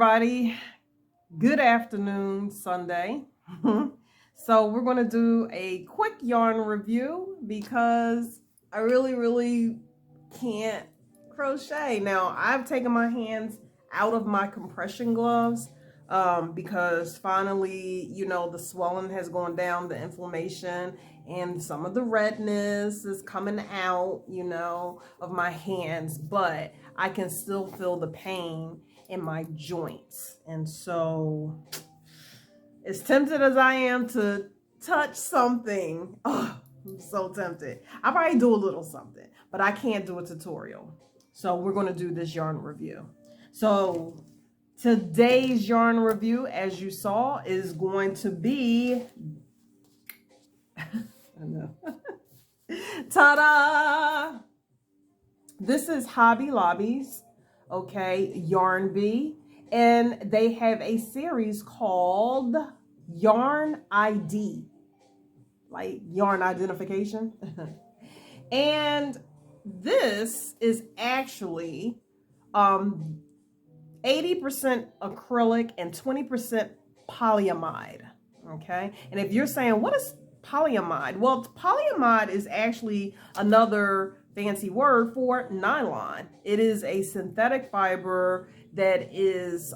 everybody. Good afternoon, Sunday. So we're going to do a quick yarn review because I really can't crochet. Now, I've taken my hands out of my compression gloves because finally, the swelling has gone down, the inflammation, and some of the redness is coming out, of my hands, but I can still feel the pain in my joints. And so, as tempted as I am to touch something, oh, I'm so tempted. I'll probably do a little something, but I can't do a tutorial. So we're going to do this yarn review. So today's yarn review, as you saw, is going to be, I know. Ta-da! This is Hobby Lobby's, okay, Yarn Bee, and they have a series called Yarn ID, like yarn identification. And this is actually 80% acrylic and 20% polyamide, okay? And if you're saying, what is polyamide? Well, polyamide is actually another fancy word for nylon. It is a synthetic fiber that is,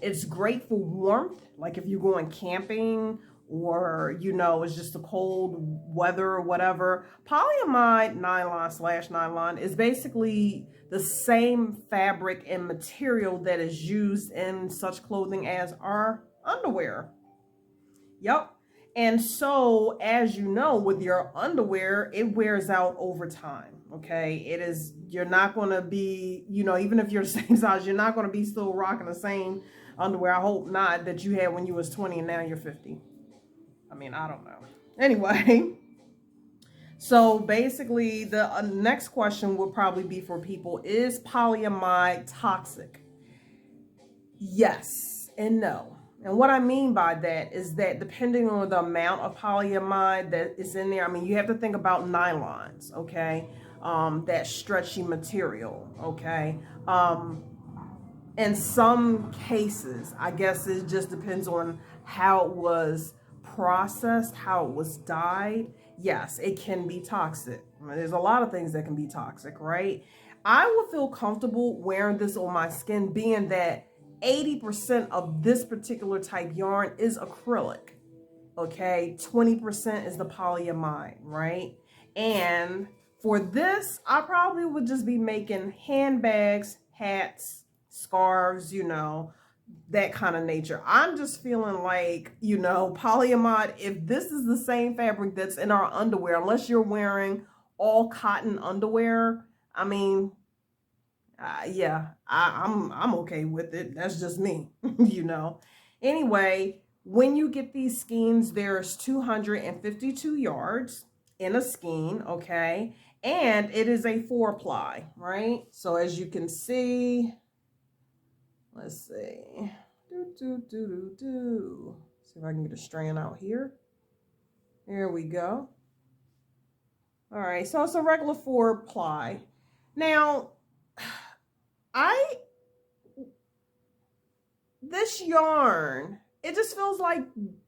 it's great for warmth, like if you're going camping or, it's just a cold weather or whatever. Polyamide nylon/nylon is basically the same fabric and material that is used in such clothing as our underwear. Yep. And so, as you know, with your underwear, it wears out over time, okay? You're not going to be, even if you're the same size, you're not going to be still rocking the same underwear. I hope not, that you had when you was 20 and now you're 50. I mean, I don't know. Anyway, so basically the next question will probably be for people, is polyamide toxic? Yes and no. And what I mean by that is that depending on the amount of polyamide that is in there, I mean, you have to think about nylons, okay? That stretchy material, okay? In some cases, I guess it just depends on how it was processed, how it was dyed. Yes, it can be toxic. I mean, there's a lot of things that can be toxic, right? I would feel comfortable wearing this on my skin, being that 80% of this particular type yarn is acrylic, okay? 20% is the polyamide, right? And for this, I probably would just be making handbags, hats, scarves, that kind of nature. I'm just feeling like, polyamide, if this is the same fabric that's in our underwear, unless you're wearing all cotton underwear, I mean, yeah, I'm okay with it. That's just me, Anyway, when you get these skeins, there's 252 yards in a skein, okay? And it is a 4-ply, right? So as you can see, let's see. See if I can get a strand out here. There we go. All right, so it's a regular 4-ply. Now, this yarn, it just feels like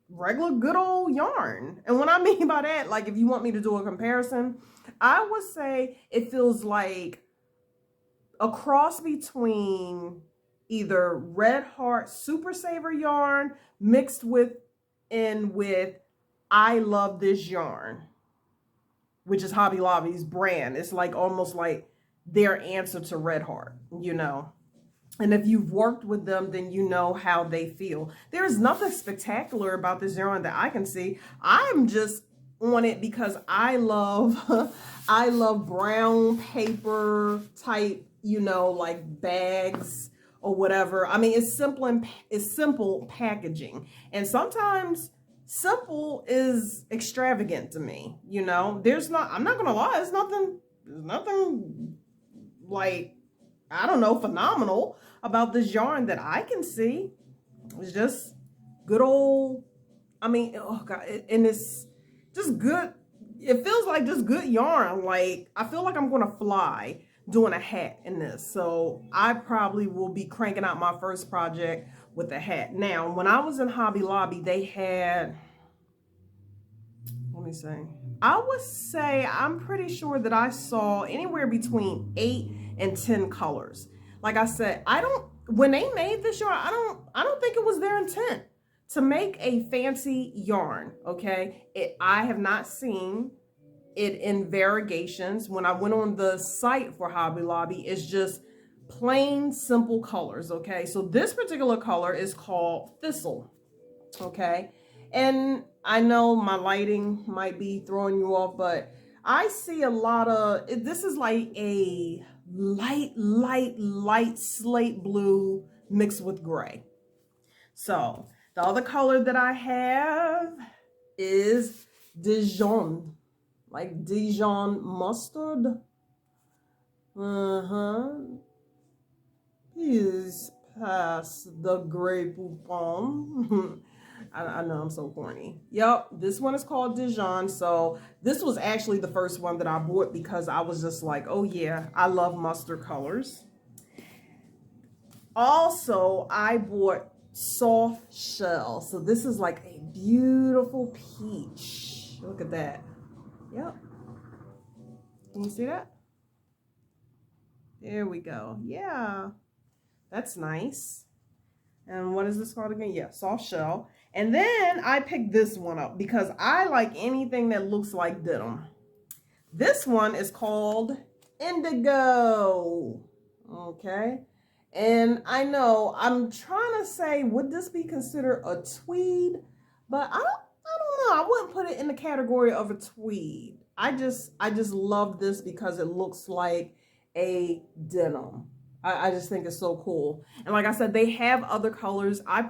regular good old yarn. And what I mean by that, like if you want me to do a comparison, I would say it feels like a cross between either Red Heart Super Saver yarn mixed with I Love This Yarn, which is Hobby Lobby's brand. It's like almost like their answer to Red Heart, And if you've worked with them, then you know how they feel. There's nothing spectacular about this yarn that I can see. I'm just on it because I love I love brown paper type, like bags or whatever. I mean, it's simple packaging. And sometimes simple is extravagant to me, I'm not gonna lie, there's nothing like, I don't know, phenomenal about this yarn that I can see. It's just good old, I mean, oh God, and it's just good. It feels like just good yarn. Like, I feel like I'm gonna fly doing a hat in this. So I probably will be cranking out my first project with a hat. Now, when I was in Hobby Lobby, they had, let me see, I would say I'm pretty sure that I saw anywhere between 8 and 10 colors. Like I said, when they made this yarn, I don't think it was their intent to make a fancy yarn, okay? I have not seen it in variegations. When I went on the site for Hobby Lobby, it's just plain simple colors, okay? So this particular color is called Thistle, okay? And I know my lighting might be throwing you off, but I see a lot of, this is like a light slate blue mixed with gray. So the other color that I have is Dijon, like Dijon mustard. Please pass the Grey Poupon. I know I'm so corny. Yep, this one is called Dijon. So this was actually the first one that I bought because I was just like, oh yeah, I love mustard colors. Also, I bought soft shell. So this is like a beautiful peach. Look at that. Yep. Can you see that? There we go. Yeah, that's nice. And what is this called again? Yeah, soft shell. And then I picked this one up because I like anything that looks like denim. This one is called Indigo. Okay. And I know I'm trying to say, would this be considered a tweed? But I don't know. I wouldn't put it in the category of a tweed. I just love this because it looks like a denim. I just think it's so cool. And like I said, they have other colors. I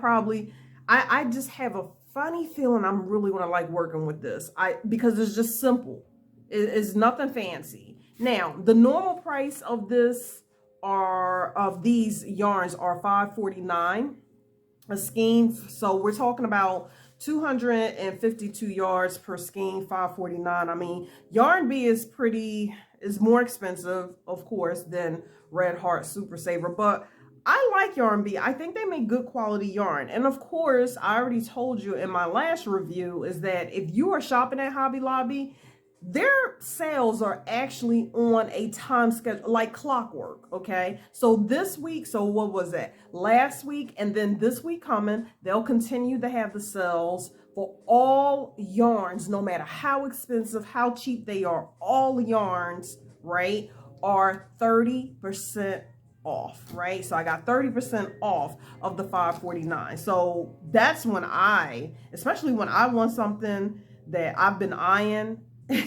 just have a funny feeling I'm really gonna like working with this. Because it's just simple. It's nothing fancy. Now, the normal price of these yarns are $5.49 a skein. So we're talking about 252 yards per skein, $5.49. I mean, Yarn Bee is more expensive, of course, than Red Heart Super Saver, but I like Yarn Bee. I think they make good quality yarn. And of course, I already told you in my last review is that if you are shopping at Hobby Lobby, their sales are actually on a time schedule, like clockwork, okay? So this week, so what was that? Last week, and then this week coming, they'll continue to have the sales for all yarns, no matter how expensive, how cheap they are. All yarns, right, are 30% off, right? So I got 30% off of the $5.49. So that's when especially when I want something that I've been eyeing,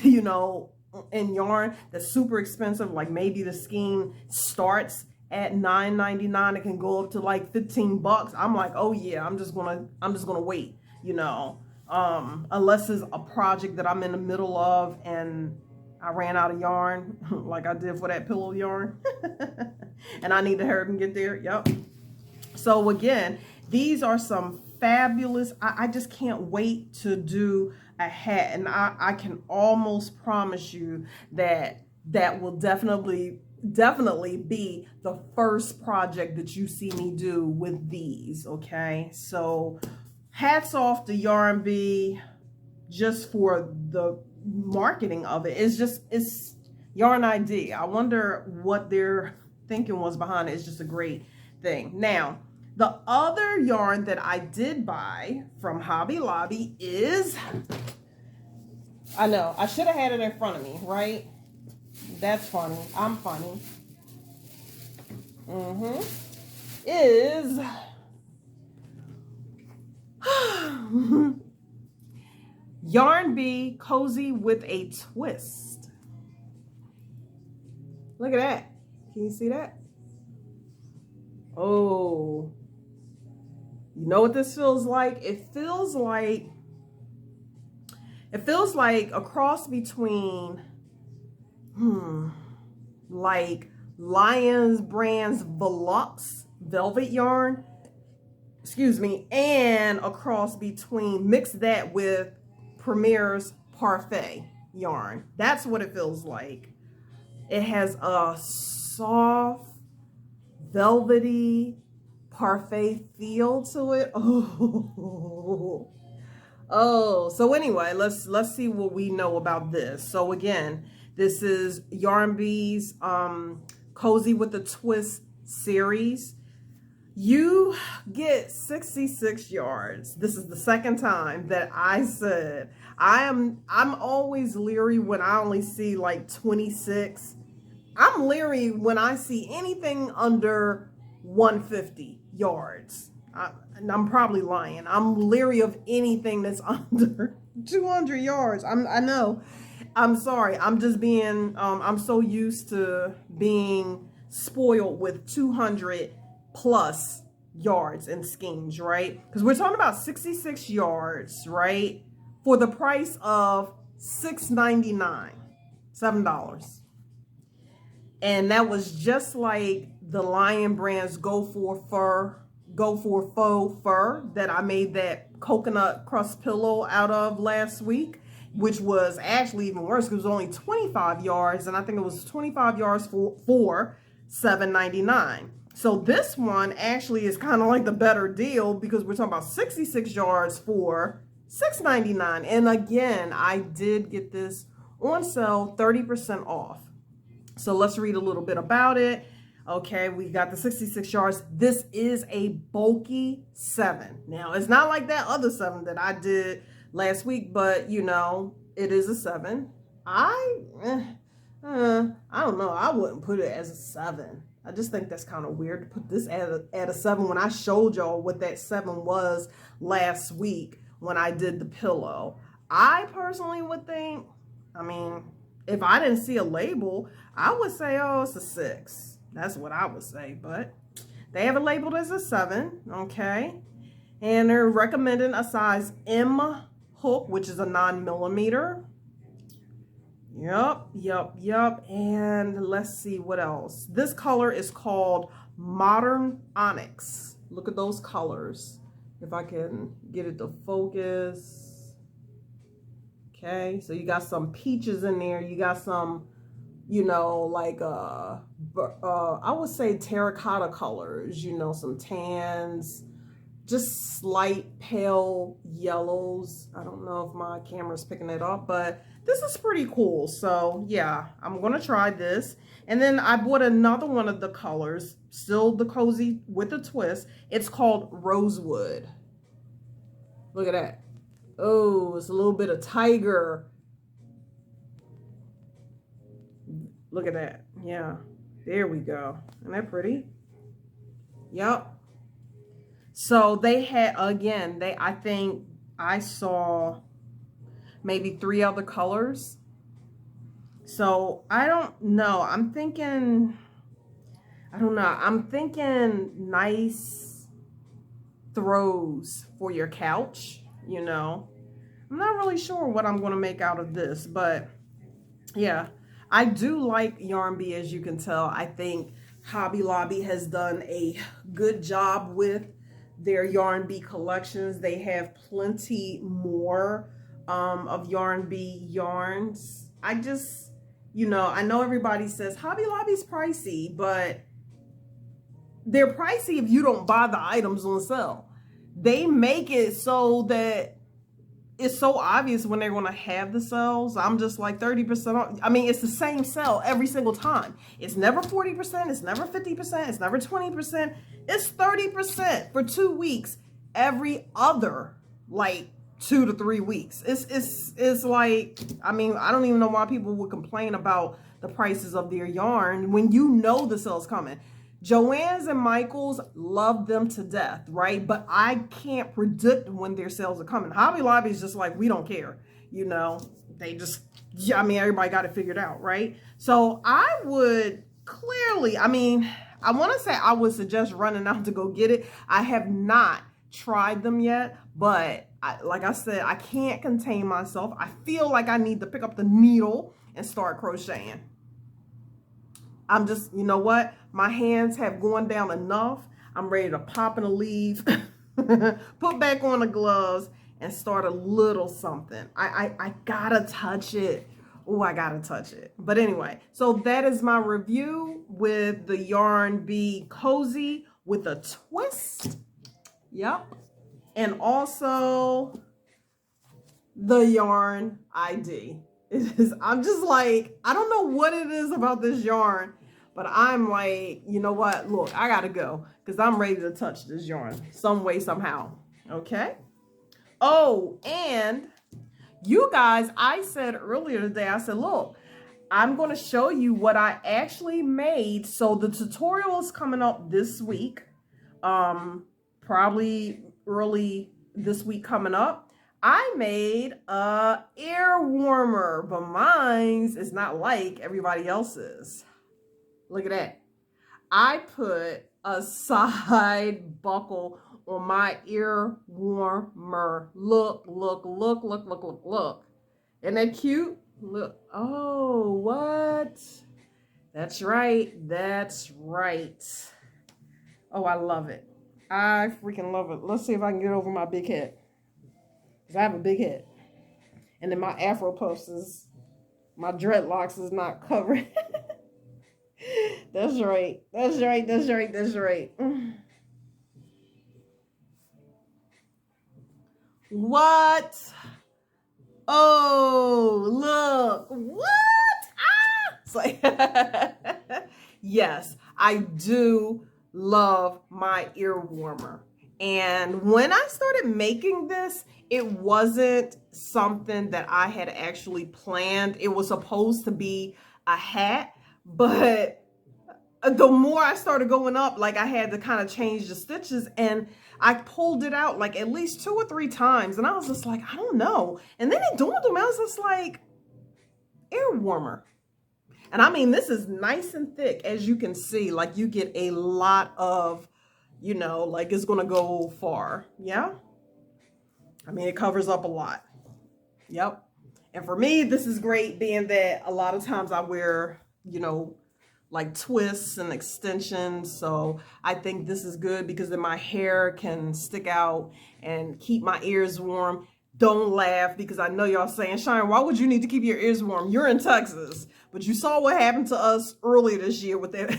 you know, in yarn that's super expensive, like maybe the skein starts at $9.99, it can go up to like $15. I'm like, oh yeah, I'm just gonna wait, you know, unless it's a project that I'm in the middle of and I ran out of yarn, like I did for that pillow yarn, and I need to hurry and get there. Yep. So again, these are some fabulous, I just can't wait to do a hat, and I can almost promise you that will definitely be the first project that you see me do with these, okay? So hats off to Yarn Bee just for the marketing of it. It's Yarn ID. I wonder what their thinking was behind it. It's just a great thing. Now, the other yarn that I did buy from Hobby Lobby is, I know, I should have had it in front of me, right? That's funny. I'm funny. Is Yarn Bee Cozy with a Twist. Look at that. Can you see that? Oh, you know what this feels like? It feels like a cross between like Lions Brand's Volux velvet yarn, excuse me, and a cross between, mix that with Premier's Parfait yarn. That's what it feels like. It has a soft, velvety, parfait feel to it. Oh, oh. So anyway, let's see what we know about this. So again, this is Yarn Bee's Cozy with a Twist series. You get 66 yards. This is the second time that I said I'm always leery when I only see like 26. I'm leery when I see anything under 150 yards. And I'm probably lying. I'm leery of anything that's under 200 yards. I know. I'm sorry. I'm just being, I'm so used to being spoiled with 200 plus yards and schemes, right? Because we're talking about 66 yards, right? For the price of $6.99, $7. And that was just like the Lion Brand's Go for Faux Fur that I made that coconut crust pillow out of last week, which was actually even worse because it was only 25 yards, and I think it was 25 yards for $7.99. So this one actually is kind of like the better deal because we're talking about 66 yards for $6.99. And again, I did get this on sale, 30% off. So let's read a little bit about it. Okay, we got the 66 yards. This is a bulky 7. Now, it's not like that other 7 that I did last week, but you know, it is a 7. I don't know. I wouldn't put it as a 7. I just think that's kind of weird to put this at a 7 when I showed y'all what that 7 was last week when I did the pillow. I personally would think, I mean, if I didn't see a label, I would say, oh, it's a 6. That's what I would say, but they have it labeled as a 7, okay? And they're recommending a size M hook, which is a 9mm. Yep. And let's see what else. This color is called Modern Onyx. Look at those colors. If I can get it to focus. Okay, so you got some peaches in there. You got some, you know, like I would say terracotta colors, you know, some tans, just slight pale yellows. I don't know if my camera's picking it up, but this is pretty cool. So yeah, I'm gonna try this. And then I bought another one of the colors, still the Cozy with a Twist. It's called Rosewood. Look at that. Oh, it's a little bit of tiger. Look at that. Yeah, there we go. Isn't that pretty? Yep. So they had, again, I think I saw maybe 3 other colors. So I don't know. I'm thinking nice throws for your couch, you know. I'm not really sure what I'm going to make out of this, but yeah, I do like Yarn Bee, as you can tell. I think Hobby Lobby has done a good job with their Yarn Bee collections. They have plenty more of Yarn Bee yarns. I just, you know, I know everybody says Hobby Lobby's pricey, but they're pricey if you don't buy the items on sale. They make it so that it's so obvious when they're going to have the sales. I'm just like 30% off. I mean, it's the same sale every single time. It's never 40%. It's never 50%. It's never 20%. It's 30% for 2 weeks every other, like, 2 to 3 weeks. It's like, I mean, I don't even know why people would complain about the prices of their yarn when you know the sale's coming. Joann's and Michael's, love them to death, right? But I can't predict when their sales are coming. Hobby Lobby is just like, we don't care, you know. They just, yeah, I mean, everybody got it figured out, right? So I would clearly, I mean, I want to say I would suggest running out to go get it. I have not tried them yet, but like I said, I can't contain myself. I feel like I need to pick up the needle and start crocheting. I'm just, you know what? My hands have gone down enough. I'm ready to pop in a leaf, put back on the gloves, and start a little something. I gotta touch it. Oh, I gotta touch it. But anyway, so that is my review with the Yarn Bee Cozy with a twist. Yep. And also the Yarn ID. I'm just like, I don't know what it is about this yarn, but I'm like, you know what? Look, I gotta go because I'm ready to touch this yarn some way, somehow. Okay. Oh, and you guys, I said earlier today, I said, look, I'm going to show you what I actually made. So the tutorial is coming up this week, probably early this week coming up. I made a ear warmer, but mine's is not like everybody else's. Look at that. I put a side buckle on my ear warmer. Look, look, look, look, look, look, look. Isn't that cute? Look. Oh, what? That's right. That's right. Oh, I love it. I freaking love it. Let's see if I can get over my big head. Because I have a big head. And then my afro puffs is, my dreadlocks is not covered. That's right. That's right. That's right. That's right. What? Oh, look. What? Ah! It's like, yes, I do love my ear warmer. And when I started making this, it wasn't something that I had actually planned. It was supposed to be a hat, but the more I started going up, like I had to kind of change the stitches, and I pulled it out like at least 2 or 3 times. And I was just like, I don't know. And then it dawned on me, I was just like, ear warmer. And I mean, this is nice and thick, as you can see, like you get a lot of, you know, like it's going to go far. Yeah. I mean, it covers up a lot. Yep. And for me, this is great being that a lot of times I wear, you know, like twists and extensions. So I think this is good because then my hair can stick out and keep my ears warm. Don't laugh because I know y'all saying, Shine, why would you need to keep your ears warm? You're in Texas, but you saw what happened to us earlier this year with that,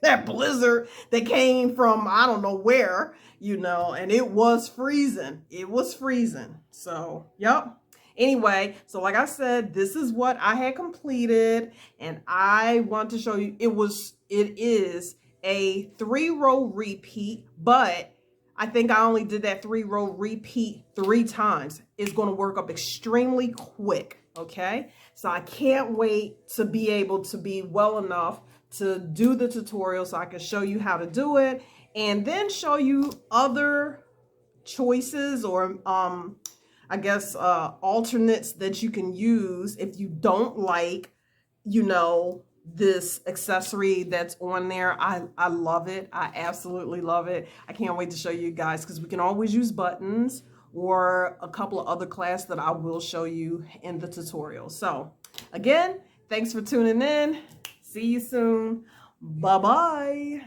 that blizzard that came from, I don't know where, you know, and it was freezing. It was freezing. So, yep. Anyway, so like I said, this is what I had completed, and I want to show you, it is a 3-row repeat, but I think I only did that 3-row repeat 3 times. It's going to work up extremely quick, okay? So I can't wait to be able to be well enough to do the tutorial so I can show you how to do it, and then show you other choices or I guess alternates that you can use if you don't like, you know, this accessory that's on there. I love it. I absolutely love it. I can't wait to show you guys because we can always use buttons or a couple of other classes that I will show you in the tutorial. So again, thanks for tuning in. See you soon. Bye-bye.